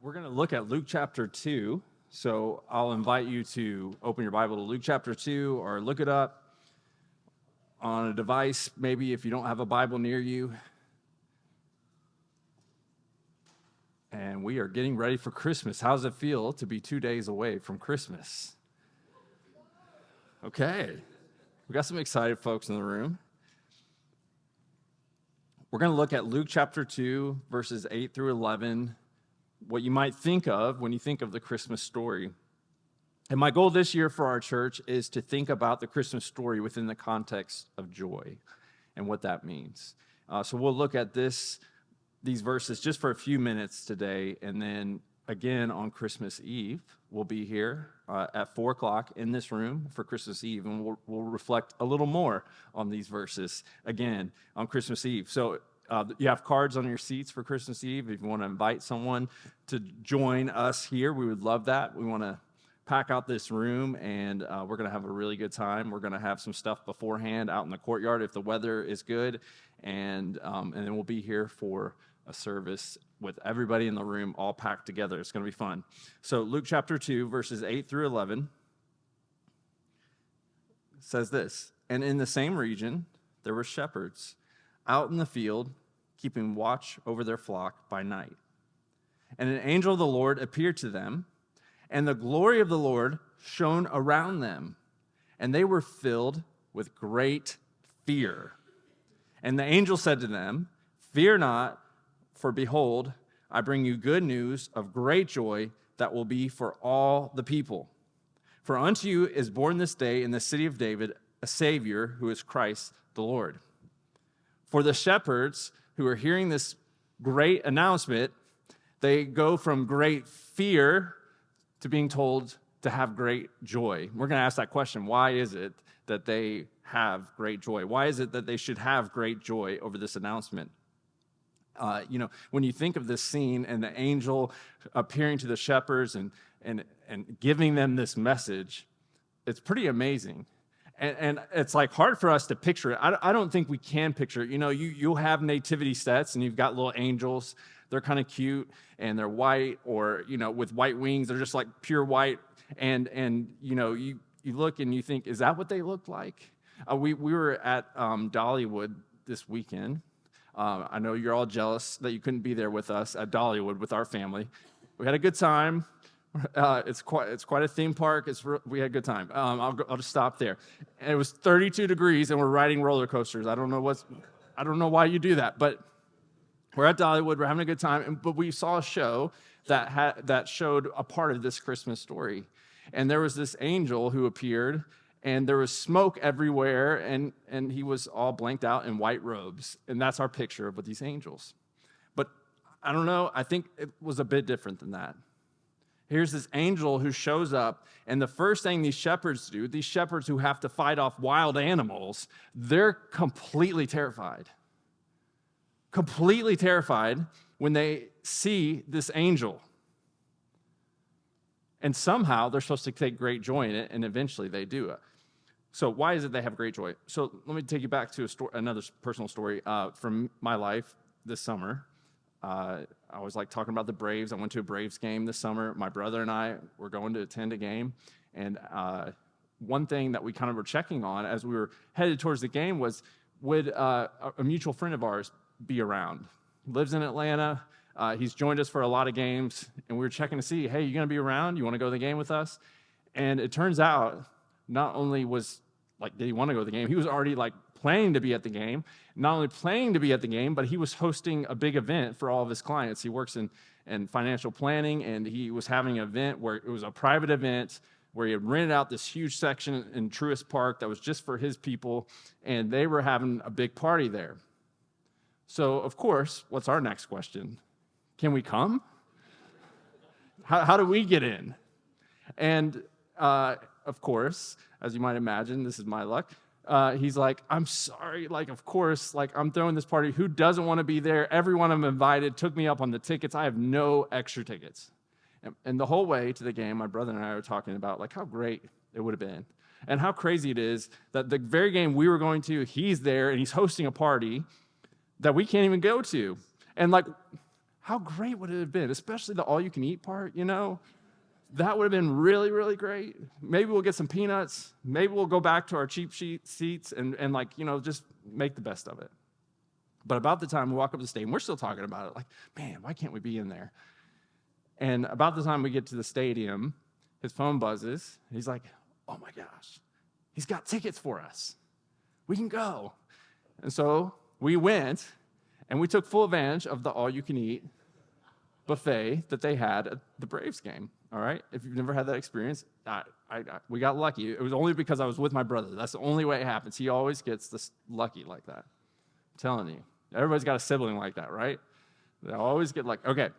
We're going to look at Luke chapter 2. So I'll invite you to open your Bible to Luke chapter 2 or look it up on a device, maybe if you don't have a Bible near you. And we are getting ready for Christmas. How does it feel to be 2 days away from Christmas? Okay. We got some excited folks in the room. We're going to look at Luke chapter 2, verses 8 through 11, what you might think of when you think of the Christmas story. And my goal this year for our church is to think about the Christmas story within the context of joy and what that means. So we'll look at these verses just for a few minutes today, and then again on Christmas Eve, we'll be here at 4 o'clock in this room for Christmas Eve, and we'll reflect a little more on these verses again on Christmas Eve. So you have cards on your seats for Christmas Eve. If you want to invite someone to join us here, we would love that. We want to pack out this room, and we're going to have a really good time. We're going to have some stuff beforehand out in the courtyard if the weather is good, and then we'll be here for a service with everybody in the room all packed together. It's going to be fun. So Luke chapter 2, verses 8 through 11 says this, "And in the same region there were shepherds out in the field, keeping watch over their flock by night. And an angel of the Lord appeared to them, and the glory of the Lord shone around them, and they were filled with great fear. And the angel said to them, 'Fear not, for behold, I bring you good news of great joy that will be for all the people. For unto you is born this day in the city of David a Savior, who is Christ the Lord.' For the shepherds who are hearing this great announcement, they go from great fear to being told to have great joy." We're going to ask that question. Why is it that they have great joy? Why is it that they should have great joy over this announcement? When you think of this scene and the angel appearing to the shepherds and giving them this message, it's pretty amazing. And it's like hard for us to picture it. I don't think we can picture it. You'll have nativity sets and you've got little angels. They're kind of cute and they're white or, with white wings. They're just like pure white. And you look and you think, is that what they look like? We were at Dollywood this weekend. I know you're all jealous that you couldn't be there with us at Dollywood with our family. We had a good time. It's quite a theme park. We had a good time. I'll just stop there. And it was 32 degrees, and we're riding roller coasters. I don't know why you do that, but we're at Dollywood. We're having a good time. But we saw a show that showed a part of this Christmas story, and there was this angel who appeared, and there was smoke everywhere, and he was all blanked out in white robes, and that's our picture of these angels. But I don't know. I think it was a bit different than that. Here's this angel who shows up, and the first thing these shepherds do, these shepherds who have to fight off wild animals, they're completely terrified. Completely terrified when they see this angel. And somehow they're supposed to take great joy in it, and eventually they do. So why is it they have great joy? So let me take you back to another personal story from my life this summer. I was talking about the Braves. I went to a Braves game this summer. My brother and I were going to attend a game. And one thing that we kind of were checking on as we were headed towards the game was, would a mutual friend of ours be around? He lives in Atlanta. He's joined us for a lot of games. And we were checking to see, hey, you going to be around? You want to go to the game with us? And it turns out not only did he want to go to the game, he was already planning to be at the game. Not only planning to be at the game, but he was hosting a big event for all of his clients. He works in financial planning, and he was having an event where it was a private event where he had rented out this huge section in Truist Park that was just for his people, and they were having a big party there. So, of course, what's our next question? Can we come? How do we get in? And of course, as you might imagine, this is my luck. He's like, I'm sorry, of course, I'm throwing this party. Who doesn't want to be there? Everyone I'm invited took me up on the tickets. I have no extra tickets. And the whole way to the game, my brother and I were talking about how great it would have been and how crazy it is that the very game we were going to, he's there and he's hosting a party that we can't even go to. And How great would it have been, especially the all-you-can-eat part, That would have been really, really great. Maybe we'll get some peanuts. Maybe we'll go back to our cheap seats and just make the best of it. But about the time we walk up the stadium, we're still talking about it. Like, man, why can't we be in there? And about the time we get to the stadium, his phone buzzes. He's like, oh my gosh, he's got tickets for us. We can go. And so we went, and we took full advantage of the all-you-can-eat buffet that they had at the Braves game, all right? If you've never had that experience, we got lucky. It was only because I was with my brother. That's the only way it happens. He always gets this lucky like that. I'm telling you. Everybody's got a sibling like that, right? They always get lucky. Okay.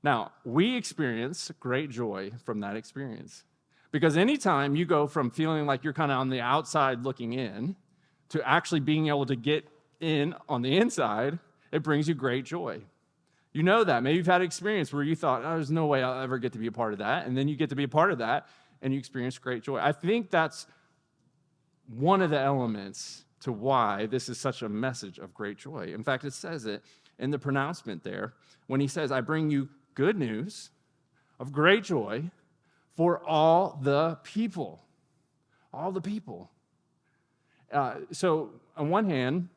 Now, we experience great joy from that experience. Because anytime you go from feeling like you're kind of on the outside looking in to actually being able to get in on the inside, it brings you great joy. You know that. Maybe you've had an experience where you thought, there's no way I'll ever get to be a part of that. And then you get to be a part of that, and you experience great joy. I think that's one of the elements to why this is such a message of great joy. In fact, it says it in the pronouncement there when he says, I bring you good news of great joy for all the people. All the people. So on one hand,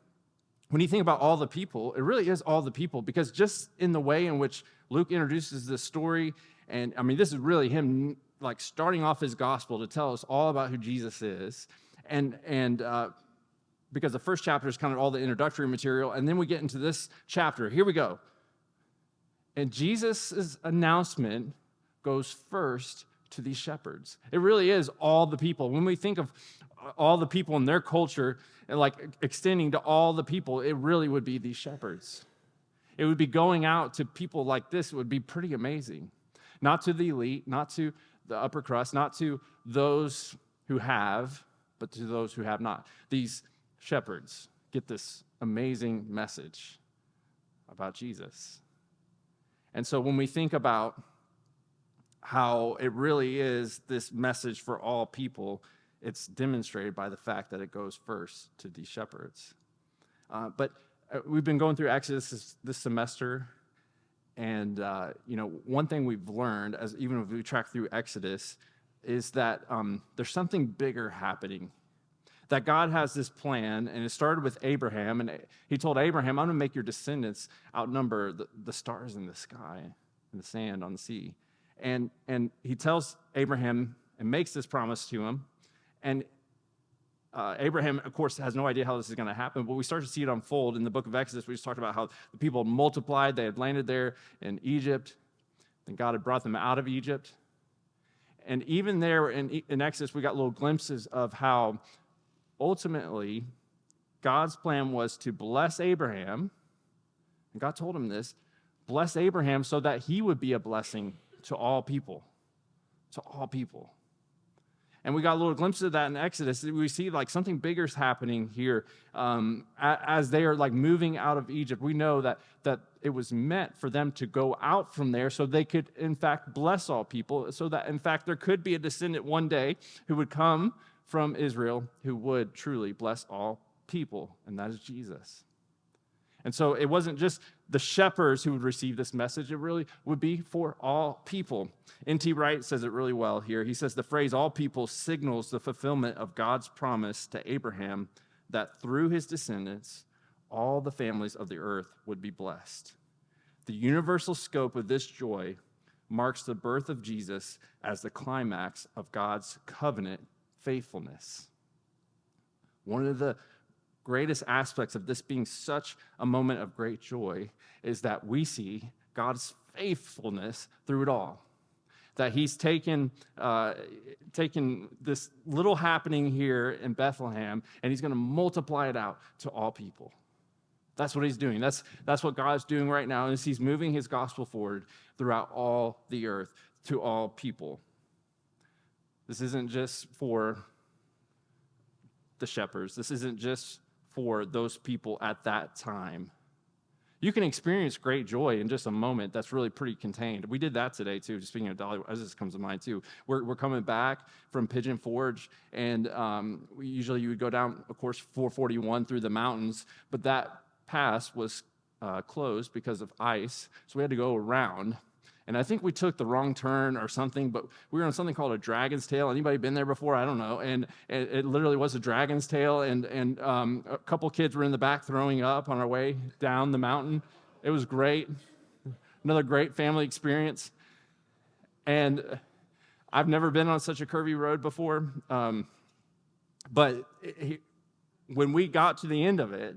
when you think about all the people, it really is all the people, because just in the way in which Luke introduces this story, and I mean, this is really him like starting off his gospel to tell us all about who Jesus is, and because the first chapter is kind of all the introductory material, and then we get into this chapter. Here we go. And Jesus' announcement goes first to these shepherds. It really is all the people. When we think of all the people in their culture and like extending to all the people, it really would be these shepherds. It would be going out to people like this. It would be pretty amazing. Not to the elite, not to the upper crust, not to those who have, but to those who have not. These shepherds get this amazing message about Jesus. And so when we think about how it really is this message for all people, it's demonstrated by the fact that it goes first to these shepherds. But we've been going through Exodus this semester, and one thing we've learned, as even if we track through Exodus, is that there's something bigger happening. That God has this plan, and it started with Abraham, and he told Abraham, I'm going to make your descendants outnumber the stars in the sky and the sand on the sea. And he tells Abraham and makes this promise to him. And Abraham, of course, has no idea how this is going to happen, but we start to see it unfold in the book of Exodus. We just talked about how the people multiplied. They had landed there in Egypt. Then God had brought them out of Egypt. And even there in Exodus, we got little glimpses of how ultimately God's plan was to bless Abraham. And God told him this, bless Abraham so that he would be a blessing to all people. To all people. And we got a little glimpse of that in Exodus. We see like something bigger is happening here as they are like moving out of Egypt. We know that it was meant for them to go out from there so they could, in fact, bless all people, so that, in fact, there could be a descendant one day who would come from Israel who would truly bless all people, and that is Jesus. And so it wasn't just the shepherds who would receive this message, it really would be for all people. N.T. Wright says it really well here. He says the phrase all people signals the fulfillment of God's promise to Abraham that through his descendants, all the families of the earth would be blessed. The universal scope of this joy marks the birth of Jesus as the climax of God's covenant faithfulness. One of the greatest aspects of this being such a moment of great joy is that we see God's faithfulness through it all. That he's taken this little happening here in Bethlehem, and he's going to multiply it out to all people. That's what he's doing. That's what God's doing right now, is he's moving his gospel forward throughout all the earth to all people. This isn't just for the shepherds. This isn't just for those people at that time. You can experience great joy in just a moment that's really pretty contained. We did that today, too. Just speaking of Dolly, as this comes to mind, too. We're coming back from Pigeon Forge, and usually you would go down, of course, 441 through the mountains, but that pass was closed because of ice, so we had to go around. And I think we took the wrong turn or something, but we were on something called a dragon's tail. Anybody been there before? I don't know. And it literally was a dragon's tail, and a couple kids were in the back throwing up on our way down the mountain. It was great. Another great family experience. And I've never been on such a curvy road before. But when we got to the end of it,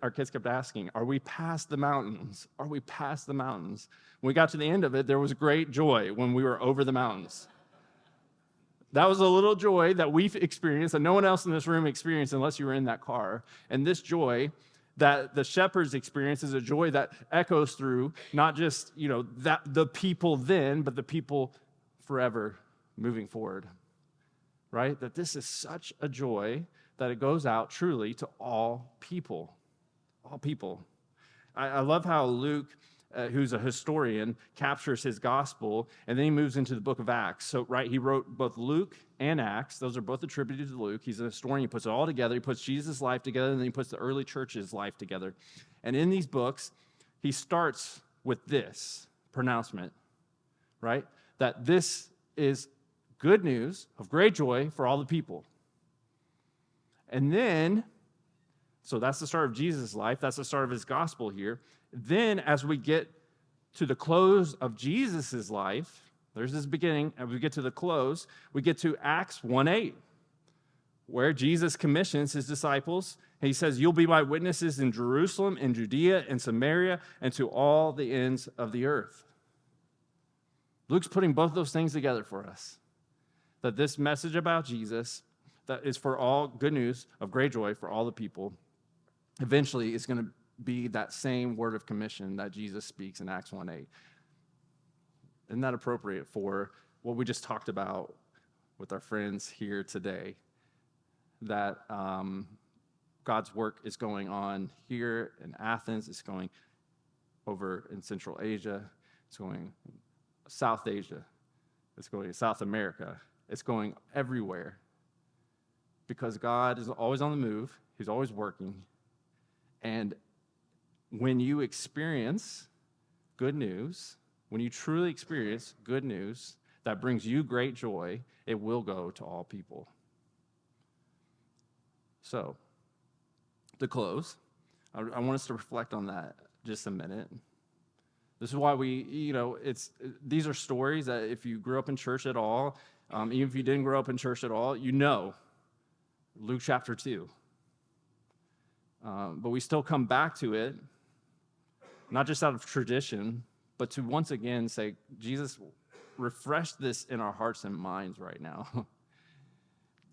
our kids kept asking, are we past the mountains? Are we past the mountains? When we got to the end of it, there was great joy when we were over the mountains. That was a little joy that we've experienced that no one else in this room experienced unless you were in that car. And this joy that the shepherds experience is a joy that echoes through not just, that the people then, but the people forever moving forward. Right? That this is such a joy that it goes out truly to all people. All people. I love how Luke, who's a historian, captures his gospel, and then he moves into the book of Acts. So, right, he wrote both Luke and Acts. Those are both attributed to Luke. He's a historian. He puts it all together. He puts Jesus' life together, and then he puts the early church's life together. And in these books, he starts with this pronouncement, right? That this is good news of great joy for all the people. And then, so that's the start of Jesus' life. That's the start of his gospel here. Then, as we get to the close of Jesus' life, there's this beginning, and we get to the close, we get to Acts 1:8, where Jesus commissions his disciples. He says, you'll be my witnesses in Jerusalem, in Judea, and Samaria, and to all the ends of the earth. Luke's putting both those things together for us. That this message about Jesus, that is for all good news of great joy for all the people, eventually is going to be that same word of commission that Jesus speaks in Acts 1:8. Isn't that appropriate for what we just talked about with our friends here today? That God's work is going on here in Athens. It's going over in Central Asia. It's going South Asia. It's going to South America. It's going everywhere. Because God is always on the move. He's always working. And when you experience good news, when you truly experience good news that brings you great joy, it will go to all people. So, to close, I want us to reflect on that just a minute. This is why these are stories that if you grew up in church at all, even if you didn't grow up in church at all, you know Luke chapter 2. But we still come back to it, not just out of tradition, but to once again say, Jesus, refresh this in our hearts and minds right now.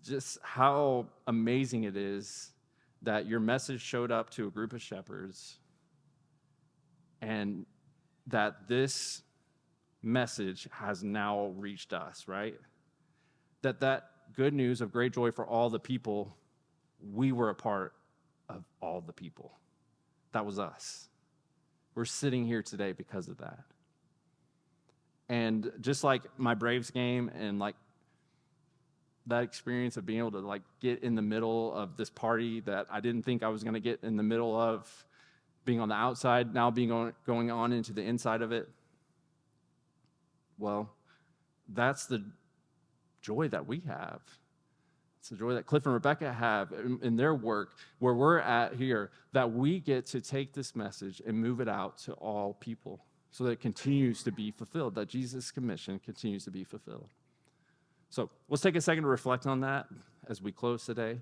Just how amazing it is that your message showed up to a group of shepherds and that this message has now reached us, right? That good news of great joy for all the people, we were a part of all the people. That was us. We're sitting here today because of that. And just like my Braves game and like that experience of being able to get in the middle of this party that I didn't think I was going to get in the middle of, being on the outside, now going on into the inside of it. Well, that's the joy that we have. It's the joy that Cliff and Rebecca have in their work, where we're at here, that we get to take this message and move it out to all people so that it continues to be fulfilled, that Jesus' commission continues to be fulfilled. So let's take a second to reflect on that as we close today.